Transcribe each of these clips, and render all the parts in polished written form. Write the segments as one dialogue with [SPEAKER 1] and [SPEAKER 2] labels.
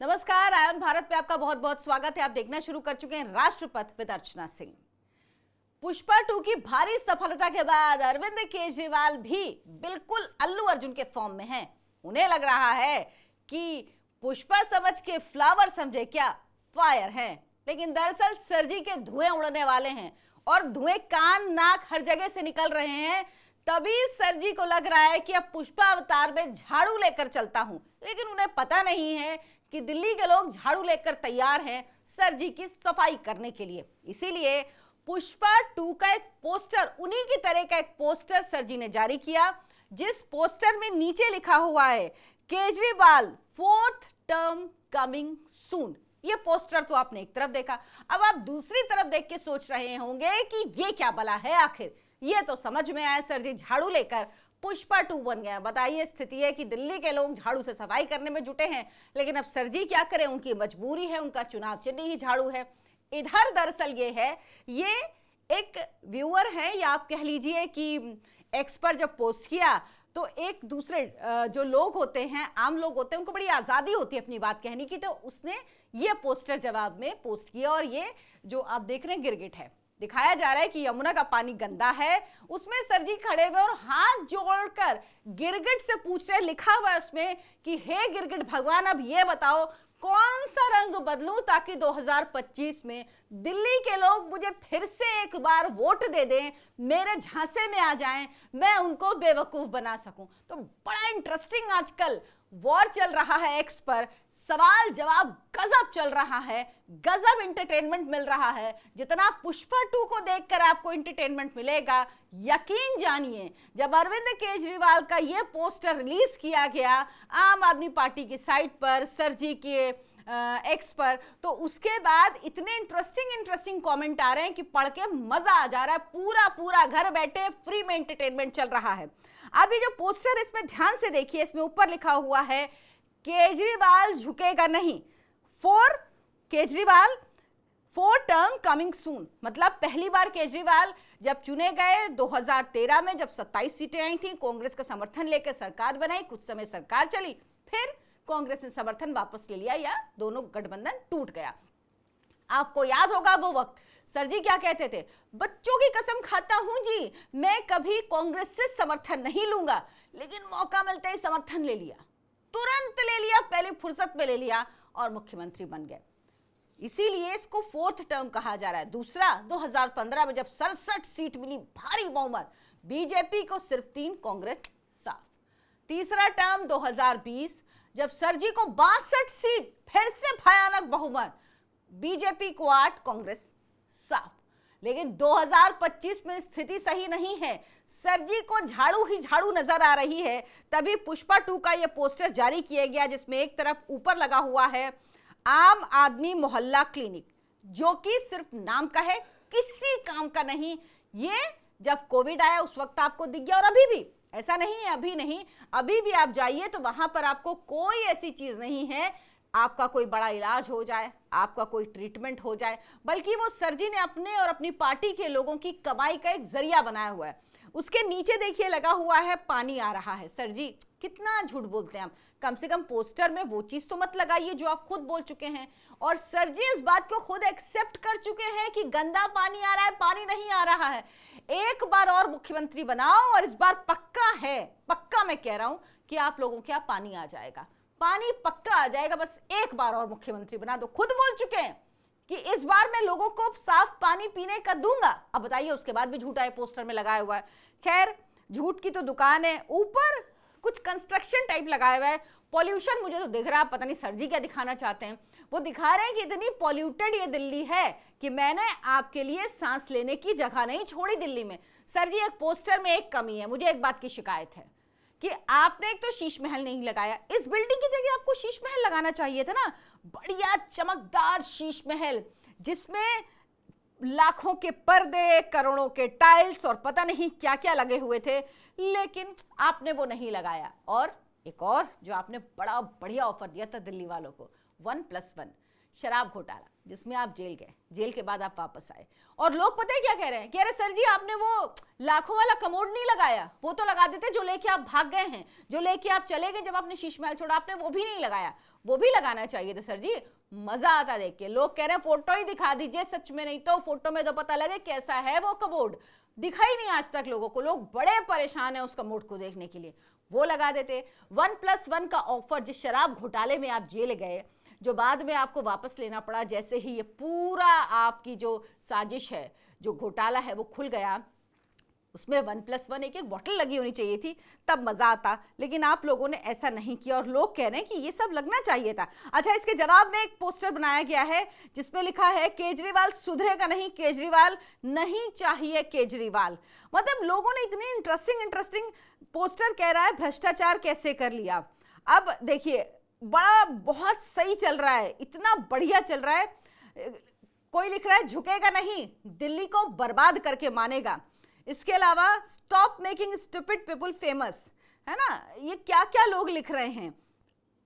[SPEAKER 1] नमस्कार, आयन भारत पे आपका बहुत बहुत स्वागत है। आप देखना शुरू कर चुके हैं राष्ट्रपथ विद अर्चना सिंह। पुष्पा 2 की भारी सफलता के बाद अरविंद केजरीवाल भी बिल्कुल अल्लू अर्जुन के फॉर्म में हैं। उन्हें लग रहा है कि पुष्पा समझ के फ्लावर समझे क्या फायर हैं, लेकिन दरअसल सरजी के धुएं उड़ने वाले हैं और धुएं कान नाक हर जगह से निकल रहे हैं। तभी सरजी को लग रहा है कि अब पुष्पा अवतार में झाड़ू लेकर चलता हूं, लेकिन उन्हें पता नहीं है कि दिल्ली के लोग झाड़ू लेकर तैयार हैं सरजी की सफाई करने के लिए। इसीलिए पुष्पा 2 का एक पोस्टर, उन्हीं की तरह का एक पोस्टर सरजी ने जारी किया, जिस पोस्टर में नीचे लिखा हुआ है Kejriwal 4th term coming soon. ये पोस्टर तो आपने एक तरफ देखा, अब आप दूसरी तरफ देख के सोच रहे होंगे कि ये क्या भला है आखिर। ये तो समझ में आया, सरजी झाड़ू लेकर पुष्पा 2 बन गया। बताइए, स्थिति है कि दिल्ली के लोग झाड़ू से सफाई करने में जुटे हैं, लेकिन अब सरजी क्या करें, उनकी मजबूरी है, उनका चुनाव चिन्ह ही झाड़ू है। इधर दरअसल ये है, ये एक व्यूअर है या आप कह लीजिए कि एक्स पर जब पोस्ट किया तो एक दूसरे जो लोग होते हैं, आम लोग होते हैं, उनको बड़ी आज़ादी होती है अपनी बात कहने की, तो उसने ये पोस्टर जवाब में पोस्ट किया। और ये जो आप देख रहे हैं गिरगिट है, दिखाया जा रहा है कि यमुना का पानी गंदा है, उसमें सरजी खड़े हुए और हाथ जोड़कर गिरगिट से पूछ रहे। लिखा हुआ है उसमें कि हे गिरगिट भगवान, अब ये बताओ कौन सा रंग बदलूं ताकि 2025 में दिल्ली के लोग मुझे फिर से एक बार वोट दे दें, मेरे झांसे में आ जाएं, मैं उनको बेवकूफ बना सकूं। तो बड़ा इंटरेस्टिंग आजकल वॉर चल रहा है एक्स पर, सवाल जवाब गजब चल रहा है, गजब एंटरटेनमेंट मिल रहा है। जितना पुष्पा 2 को देखकर आपको एंटरटेनमेंट मिलेगा, यकीन जानिए जब अरविंद केजरीवाल का ये पोस्टर रिलीज किया गया आम आदमी पार्टी की साइट पर, सरजी के एक्स पर, तो उसके बाद इतने इंटरेस्टिंग कमेंट आ रहे हैं कि पढ़ के मजा आ जा रहा है। पूरा पूरा घर बैठे फ्री में एंटरटेनमेंट चल रहा है। अब ये जो पोस्टर, इसमें ध्यान से देखिए, इसमें ऊपर लिखा हुआ है केजरीवाल झुकेगा नहीं, केजरीवाल 4 टर्म कमिंग सून। मतलब पहली बार केजरीवाल जब चुने गए 2013 में, जब 27 सीटें आई थी, कांग्रेस का समर्थन लेकर सरकार बनाई, कुछ समय सरकार चली, फिर कांग्रेस ने समर्थन वापस ले लिया या दोनों गठबंधन टूट गया। आपको याद होगा वो वक्त सरजी क्या कहते थे, बच्चों की कसम खाता हूं जी, मैं कभी कांग्रेस से समर्थन नहीं लूंगा, लेकिन मौका मिलते ही समर्थन ले लिया, तुरंत ले लिया, पहले फुर्सत में ले लिया और मुख्यमंत्री बन गए। इसीलिए इसको 4th टर्म कहा जा रहा है। दूसरा, 2015 में जब 67 सीट मिली, भारी बहुमत, बीजेपी को सिर्फ 3, कांग्रेस साफ। तीसरा टर्म 2020, जब सरजी को 62 सीट, फिर से भयानक बहुमत, बीजेपी को 8, कांग्रेस साफ। लेकिन 2025 में स्थिति सही नहीं है, सरजी को झाड़ू ही झाड़ू नजर आ रही है। तभी पुष्पा 2 का यह पोस्टर जारी किया गया, जिसमें एक तरफ ऊपर लगा हुआ है आम आदमी मोहल्ला क्लिनिक, जो कि सिर्फ नाम का है, किसी काम का नहीं। ये जब कोविड आया उस वक्त आपको दिख गया, और अभी भी ऐसा नहीं है, अभी नहीं, अभी भी आप जाइए तो वहां पर आपको कोई ऐसी चीज नहीं है आपका कोई बड़ा इलाज हो जाए, आपका कोई ट्रीटमेंट हो जाए, बल्कि वो सरजी ने अपने और अपनी पार्टी के लोगों की कमाई का एक जरिया बनाया हुआ है। उसके नीचे देखिए लगा हुआ है पानी आ रहा है। सरजी कितना झूठ बोलते हैं हम, कम से कम पोस्टर में वो चीज तो मत लगाइए जो आप खुद बोल चुके हैं। और सरजी इस बात को खुद एक्सेप्ट कर चुके हैं कि गंदा पानी आ रहा है, पानी नहीं आ रहा है। एक बार और मुख्यमंत्री बनाओ और इस बार पक्का है, पक्का मैं कह रहा हूं कि आप लोगों के यहाँ पानी आ जाएगा, पानी पक्का आ जाएगा। बस एक बार और मुख्यमंत्री बना दो। खुद बोल चुके हैं कि इस बार मैं लोगों को साफ पानी पीने का दूंगा। अब बताइए, उसके बाद भी झूठा है, पोस्टर में लगाया हुआ है। खैर, झूठ की तो दुकान है। ऊपर कुछ कंस्ट्रक्शन टाइप लगाया हुआ है, पॉल्यूशन मुझे तो दिख रहा है, पता नहीं सरजी क्या दिखाना चाहते हैं। वो दिखा रहे हैं कि इतनी पॉल्यूटेड ये दिल्ली है कि मैंने आपके लिए सांस लेने की जगह नहीं छोड़ी दिल्ली में। सरजी, एक पोस्टर में एक कमी है, मुझे एक बात की शिकायत है कि आपने एक तो शीश महल नहीं लगाया। इस बिल्डिंग की जगह आपको शीश महल लगाना चाहिए था ना, बढ़िया चमकदार शीश महल, जिसमें लाखों के पर्दे, करोड़ों के टाइल्स और पता नहीं क्या क्या लगे हुए थे, लेकिन आपने वो नहीं लगाया। और एक और जो आपने बड़ा बढ़िया ऑफर दिया था दिल्ली वालों को, 1+1, शराब घोटाला, जिसमें आप जेल गए, जेल के बाद आप वापस आए और लोग पता है क्या कह रहे हैं, कह रहे सर जी आपने वो लाखों वाला कमोड नहीं लगाया, वो तो लगा देते जो लेके आप भाग गए हैं, जो लेके आप चले गए जब आपने शीश महल छोड़ा, आपने वो भी नहीं लगाया, वो भी लगाना चाहिए था सर जी, मजा आता देख के। लोग कह रहे हैं फोटो ही दिखा दीजिए सच में, नहीं तो फोटो में तो पता लगे कैसा है वो कमोड, दिखा ही नहीं आज तक लोगों को, लोग बड़े परेशान है उस कमोड को देखने के लिए, वो लगा देते। 1+1 का ऑफर, जिस शराब घोटाले में आप जेल गए, जो बाद में आपको वापस लेना पड़ा, जैसे ही ये पूरा आपकी जो साजिश है, जो घोटाला है वो खुल गया, उसमें 1+1 एक बॉटल लगी होनी चाहिए थी, तब मजा आता, लेकिन आप लोगों ने ऐसा नहीं किया और लोग कह रहे हैं कि ये सब लगना चाहिए था। अच्छा, इसके जवाब में एक पोस्टर बनाया गया है जिसमें लिखा है केजरीवाल सुधरेगा नहीं, केजरीवाल नहीं चाहिए केजरीवाल। मतलब लोगों ने इतनी इंटरेस्टिंग पोस्टर कह रहा है भ्रष्टाचार कैसे कर लिया। अब देखिए बहुत सही चल रहा है, इतना बढ़िया चल रहा है। कोई लिख रहा है झुकेगा नहीं, दिल्ली को बर्बाद करके मानेगा। इसके अलावा stop making stupid people famous, है ना, ये क्या क्या लोग लिख रहे हैं।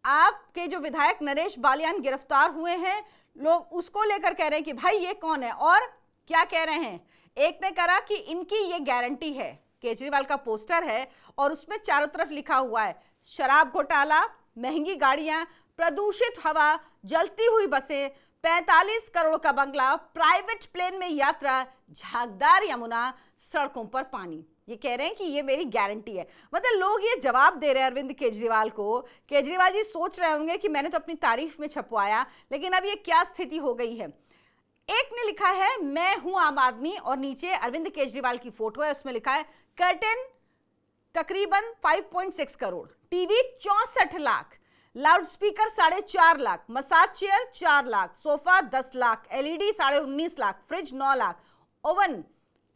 [SPEAKER 1] आपके जो विधायक नरेश बालियान गिरफ्तार हुए हैं, लोग उसको लेकर कह रहे हैं कि भाई ये कौन है, और क्या कह रहे हैं, एक ने कहा कि इनकी ये गारंटी है, केजरीवाल का पोस्टर है और उसमें चारों तरफ लिखा हुआ है शराब घोटाला, महंगी गाड़ियां, प्रदूषित हवा, जलती हुई बसें, 45 करोड़ का बंगला, प्राइवेट प्लेन में यात्रा, झागदार यमुना, सड़कों पर पानी। ये कह रहे हैं कि ये मेरी गारंटी है। मतलब लोग ये जवाब दे रहे हैं अरविंद केजरीवाल को। केजरीवाल जी सोच रहे होंगे कि मैंने तो अपनी तारीफ में छपवाया, लेकिन अब ये क्या स्थिति हो गई है। एक ने लिखा है मैं हूं आम आदमी और नीचे अरविंद केजरीवाल की फोटो है, उसमें लिखा है कर्टेन तकरीबन 5.6 crore, TV 64 lakh, loud speaker 4.5 lakh, massage chair 4 lakh, sofa 10 lakh, LED 19.5 lakh, fridge 9 lakh, oven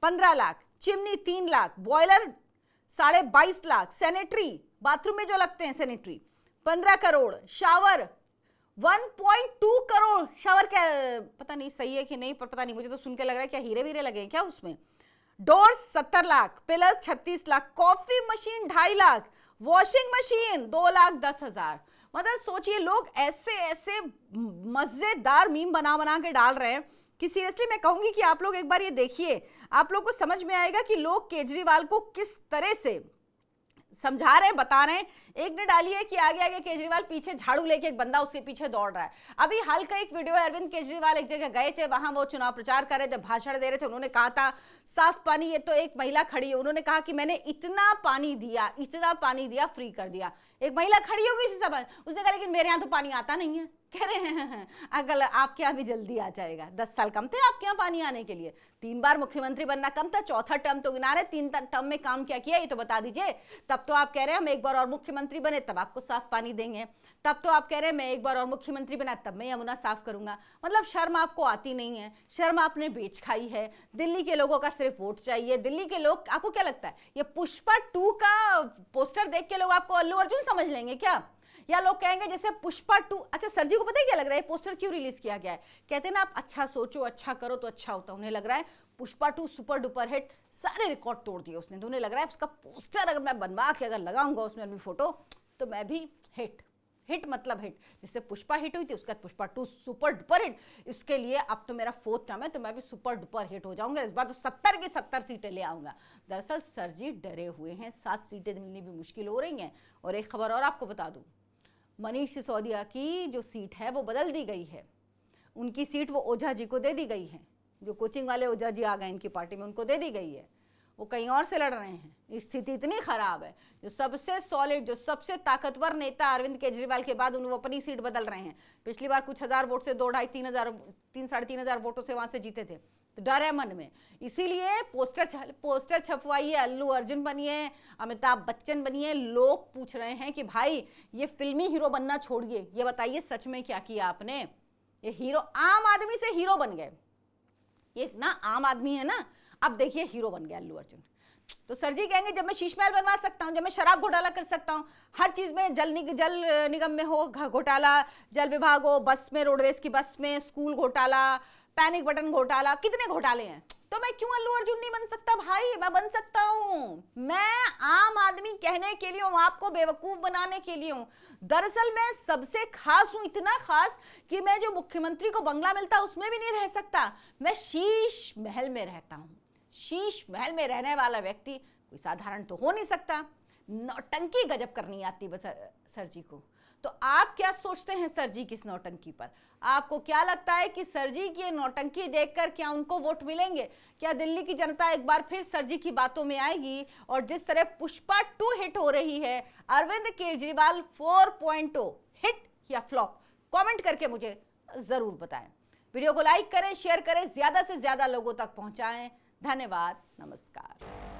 [SPEAKER 1] 15 lakh, chimney 3 lakh, boiler 22.5 lakh, sanitary bathroom में जो लगते हैं sanitary 15 crore, shower 1.2 crore. Shower क्या पता नहीं सही है कि नहीं, पर पता नहीं, मुझे तो सुन के लग रहा है क्या हीरे वीरे लगे हैं क्या उसमें। Doors 70 lakh, pillars 36 lakh, coffee machine 2.5 lakh, washing machine 2,10,000। मतलब सोचिए लोग ऐसे ऐसे मजेदार मीम बना बना के डाल रहे हैं कि सीरियसली मैं कहूंगी कि आप लोग एक बार ये देखिए, आप लोग को समझ में आएगा कि लोग केजरीवाल को किस तरह से समझा रहे हैं, बता रहे हैं। एक ने डाली है कि आगे आगे केजरीवाल, पीछे झाड़ू लेके एक बंदा उसके पीछे दौड़ रहा है। अभी हाल का एक वीडियो है, अरविंद केजरीवाल एक जगह गए थे, वहां वो चुनाव प्रचार कर रहे थे, भाषण दे रहे थे, उन्होंने कहा था साफ पानी, ये तो एक महिला खड़ी है, उन्होंने कहा कि मैंने इतना पानी दिया फ्री कर दिया। एक महिला खड़ी होगी इसी सभा, उसने कहा लेकिन मेरे यहाँ तो पानी आता नहीं है। कह रहे हैं अगर आपके यहाँ भी जल्दी आ जाएगा, 10 साल कम थे आपके यहाँ पानी आने के लिए, 3 बार मुख्यमंत्री बनना कम था, चौथा टर्म तो गिना रहे, 3 टर्म में काम क्या किया ये तो बता दीजिए। तब तो आप कह रहे हैं हम एक बार और मुख्यमंत्री बने तब आपको साफ पानी देंगे, तब तो आप कह रहे हैं मैं एक बार और मुख्यमंत्री बना तब मैं यमुना साफ करूंगा। मतलब शर्म आपको आती नहीं है, शर्म आपने बेच खाई है। दिल्ली के लोगों का सिर्फ वोट चाहिए। दिल्ली के लोग, आपको क्या लगता है ये पुष्पा 2 का पोस्टर देख के लोग आपको अल्लू अर्जुन समझ लेंगे क्या, या लोग कहेंगे जैसे पुष्पा 2। अच्छा, सर जी को पता है क्या लग रहा है पोस्टर क्यों रिलीज किया गया है? कहते हैं ना आप अच्छा सोचो अच्छा करो तो अच्छा होता है। उन्हें लग रहा है पुष्पा 2 सुपर डुपर हिट, सारे रिकॉर्ड तोड़ दिए उसने, तो उन्हें लग रहा है उसका पोस्टर अगर मैं बनवा के अगर लगाऊंगा उसमें अपनी फोटो तो मैं भी हिट मतलब हिट। जैसे पुष्पा हिट हुई थी, उसके बाद पुष्पा 2 सुपर डुपर हिट, इसके लिए अब तो मेरा 4th टर्म है तो मैं भी सुपर डुपर हिट हो जाऊंगा, इस बार तो 70 की 70 सीटें ले आऊंगा। दरअसल सर जी डरे हुए हैं, 7 सीटें मिलनी भी मुश्किल हो रही हैं। और एक खबर और आपको बता दूं, मनीष सिसोदिया की जो सीट है वो बदल दी गई है, उनकी सीट वो ओझा जी को दे दी गई है। जो कोचिंग वाले ओझा जी आ गए इनकी पार्टी में, उनको दे दी गई है, वो कहीं और से लड़ रहे हैं। स्थिति इतनी खराब है, जो सबसे सॉलिड, जो सबसे ताकतवर नेता अरविंद केजरीवाल के बाद वो अपनी सीट बदल रहे हैं। पिछली बार कुछ हजार वोट से 2-2.5-3 साढ़े 3 हजार वोटों से वहां से जीते थे, तो डर है मन में। इसीलिए पोस्टर छपवाइए, अल्लू अर्जुन बनिए, अमिताभ बच्चन बनिए। लोग पूछ रहे हैं कि भाई ये फिल्मी हीरो बनना छोड़िए, ये बताइए सच में क्या किया आपने। ये हीरो, आम आदमी से हीरो बन गए, ये ना आम आदमी है ना, अब देखिए हीरो बन गया अल्लू अर्जुन। तो सर जी कहेंगे जब मैं शीश महल बनवा सकता हूँ, जब मैं शराब घोटाला कर सकता हूँ, हर चीज में जल निगम में हो घोटाला, जल विभाग हो, बस में, रोडवेज की बस में, स्कूल घोटाला, पैनिक बटन घोटाला, कितने घोटाले हैं। तो मैं क्यों अल्लू अर्जुन नहीं बन सकता भाई, मैं बन सकता हूं। मैं आम आदमी कहने के लिए हूं, आपको बेवकूफ बनाने के लिए हूं। दरअसल मैं सबसे खास हूं, इतना खास कि मैं जो मुख्यमंत्री को बंगला मिलता उसमें भी नहीं रह सकता, मैं शीश महल में रहता हूं। शीश महल में रहने वाला व्यक्ति कोई साधारण तो हो नहीं सकता। नौटंकी गजब करनी आती बस सर जी को। तो आप क्या सोचते हैं सर जी की इस नौटंकी पर? आपको क्या लगता है कि सर जी की नौटंकी देखकर क्या उनको वोट मिलेंगे? क्या दिल्ली की जनता एक बार फिर सर जी की बातों में आएगी? और जिस तरह पुष्पा 2 हिट हो रही है, अरविंद केजरीवाल 4.0 हिट या फ्लॉप? कमेंट करके मुझे जरूर बताएं। वीडियो को लाइक करें, शेयर करें, ज्यादा से ज्यादा लोगों तक पहुंचाएं। धन्यवाद, नमस्कार।